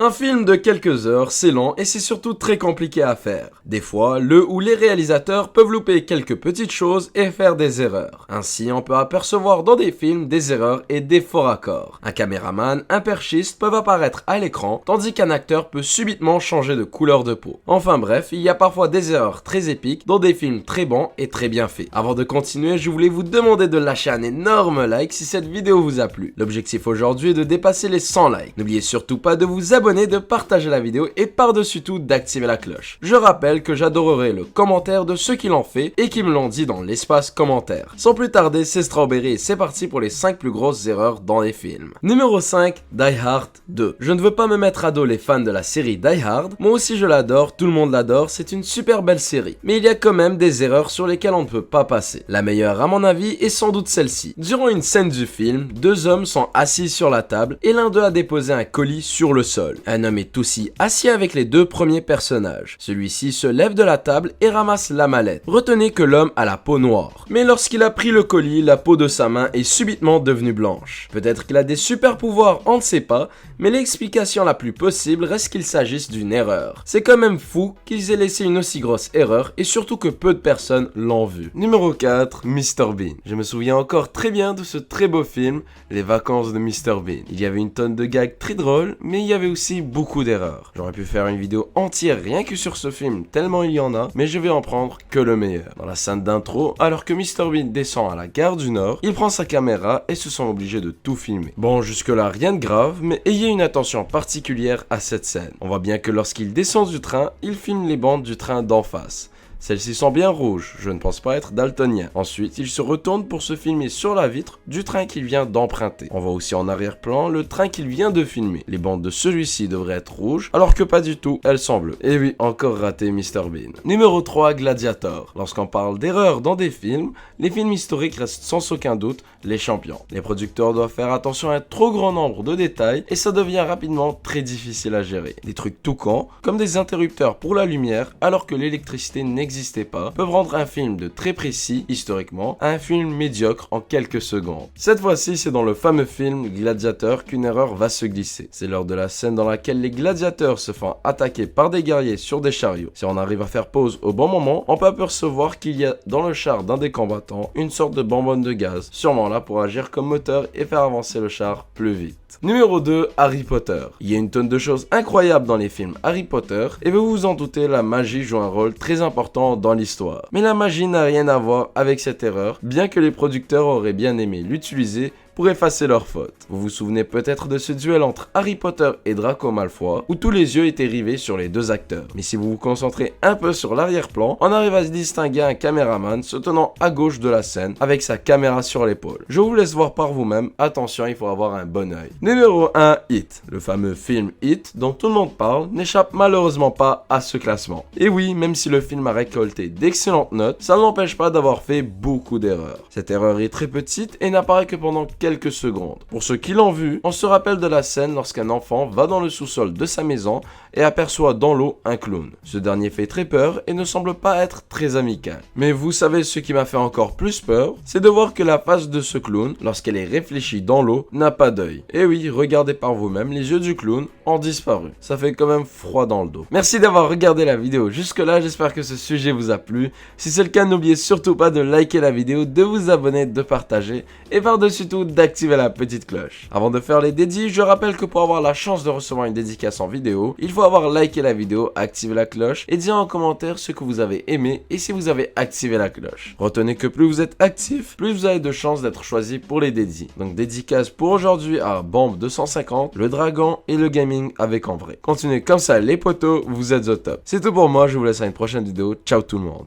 Un film de quelques heures, c'est lent et c'est surtout très compliqué à faire. Des fois, le ou les réalisateurs peuvent louper quelques petites choses et faire des erreurs. Ainsi, on peut apercevoir dans des films des erreurs et des faux raccords. Un caméraman, un perchiste peuvent apparaître à l'écran, tandis qu'un acteur peut subitement changer de couleur de peau. Enfin bref, il y a parfois des erreurs très épiques dans des films très bons et très bien faits. Avant de continuer, je voulais vous demander de lâcher un énorme like si cette vidéo vous a plu. L'objectif aujourd'hui est de dépasser les 100 likes. N'oubliez surtout pas de vous abonner, de partager la vidéo et par-dessus tout d'activer la cloche. Je rappelle que j'adorerai le commentaire de ceux qui l'ont fait et qui me l'ont dit dans l'espace commentaire. Sans plus tarder, c'est Strawberry et c'est parti pour les 5 plus grosses erreurs dans les films. Numéro 5, Die Hard 2. Je ne veux pas me mettre à dos les fans de la série Die Hard, moi aussi je l'adore, tout le monde l'adore, c'est une super belle série. Mais il y a quand même des erreurs sur lesquelles on ne peut pas passer. La meilleure à mon avis est sans doute celle-ci. Durant une scène du film, deux hommes sont assis sur la table et l'un d'eux a déposé un colis sur le sol. Un homme est aussi assis avec les deux premiers personnages. Celui-ci se lève de la table et ramasse la mallette. Retenez que l'homme a la peau noire. Mais lorsqu'il a pris le colis, la peau de sa main est subitement devenue blanche. Peut-être qu'il a des super pouvoirs, on ne sait pas, mais l'explication la plus possible reste qu'il s'agisse d'une erreur. C'est quand même fou qu'ils aient laissé une aussi grosse erreur et surtout que peu de personnes l'ont vu. Numéro 4, Mr Bean. Je me souviens encore très bien de ce très beau film, Les Vacances de Mr Bean. Il y avait une tonne de gags très drôles, mais il y avait aussi beaucoup d'erreurs. J'aurais pu faire une vidéo entière rien que sur ce film, tellement il y en a, mais je vais en prendre que le meilleur. Dans la scène d'intro, alors que Mr Bean descend à la gare du Nord, il prend sa caméra et se sent obligé de tout filmer. Bon, jusque là rien de grave, mais ayez une attention particulière à cette scène. On voit bien que lorsqu'il descend du train, il filme les bandes du train d'en face. Celles-ci sont bien rouges, je ne pense pas être daltonien. Ensuite, il se retourne pour se filmer sur la vitre du train qu'il vient d'emprunter. On voit aussi en arrière-plan le train qu'il vient de filmer. Les bandes de celui-ci devraient être rouges, alors que pas du tout, elles sont bleues. Et oui, encore raté Mr Bean. Numéro 3, Gladiator. Lorsqu'on parle d'erreurs dans des films, les films historiques restent sans aucun doute les champions. Les producteurs doivent faire attention à un trop grand nombre de détails et ça devient rapidement très difficile à gérer. Des trucs tout cons, comme des interrupteurs pour la lumière, alors que l'électricité n'existait pas, peuvent rendre un film de très précis, historiquement, à un film médiocre en quelques secondes. Cette fois-ci, c'est dans le fameux film Gladiator qu'une erreur va se glisser. C'est lors de la scène dans laquelle les gladiateurs se font attaquer par des guerriers sur des chariots. Si on arrive à faire pause au bon moment, on peut apercevoir qu'il y a dans le char d'un des combattants une sorte de bonbonne de gaz, sûrement là pour agir comme moteur et faire avancer le char plus vite. Numéro 2, Harry Potter. Il y a une tonne de choses incroyables dans les films Harry Potter et vous vous en doutez, la magie joue un rôle très important dans l'histoire. Mais la magie n'a rien à voir avec cette erreur, bien que les producteurs auraient bien aimé l'utiliser pour effacer leurs fautes. Vous vous souvenez peut-être de ce duel entre Harry Potter et Draco Malfoy, où tous les yeux étaient rivés sur les deux acteurs. Mais si vous vous concentrez un peu sur l'arrière-plan, on arrive à se distinguer un caméraman se tenant à gauche de la scène, avec sa caméra sur l'épaule. Je vous laisse voir par vous-même, attention, il faut avoir un bon œil. Numéro 1, Hit. Le fameux film Hit, dont tout le monde parle, n'échappe malheureusement pas à ce classement. Et oui, même si le film a récolté d'excellentes notes, ça ne l'empêche pas d'avoir fait beaucoup d'erreurs. Cette erreur est très petite et n'apparaît que pendant quelques secondes. Pour ceux qui l'ont vu, on se rappelle de la scène lorsqu'un enfant va dans le sous-sol de sa maison et aperçoit dans l'eau un clown. Ce dernier fait très peur et ne semble pas être très amical. Mais vous savez ce qui m'a fait encore plus peur, c'est de voir que la face de ce clown, lorsqu'elle est réfléchie dans l'eau, n'a pas d'œil. Et oui, regardez par vous-même, les yeux du clown ont disparu. Ça fait quand même froid dans le dos. Merci d'avoir regardé la vidéo jusque là, j'espère que ce sujet vous a plu. Si c'est le cas, n'oubliez surtout pas de liker la vidéo, de vous abonner, de partager et par-dessus tout d'activer la petite cloche. Avant de faire les dédits, je rappelle que pour avoir la chance de recevoir une dédicace en vidéo, il faut avoir liké la vidéo, activé la cloche et dire en commentaire ce que vous avez aimé et si vous avez activé la cloche. Retenez que plus vous êtes actif, plus vous avez de chances d'être choisi pour les dédits. Donc dédicace pour aujourd'hui à Bombe 250, le Dragon et le Gaming avec en vrai. Continuez comme ça les potos, vous êtes au top. C'est tout pour moi, je vous laisse à une prochaine vidéo. Ciao tout le monde.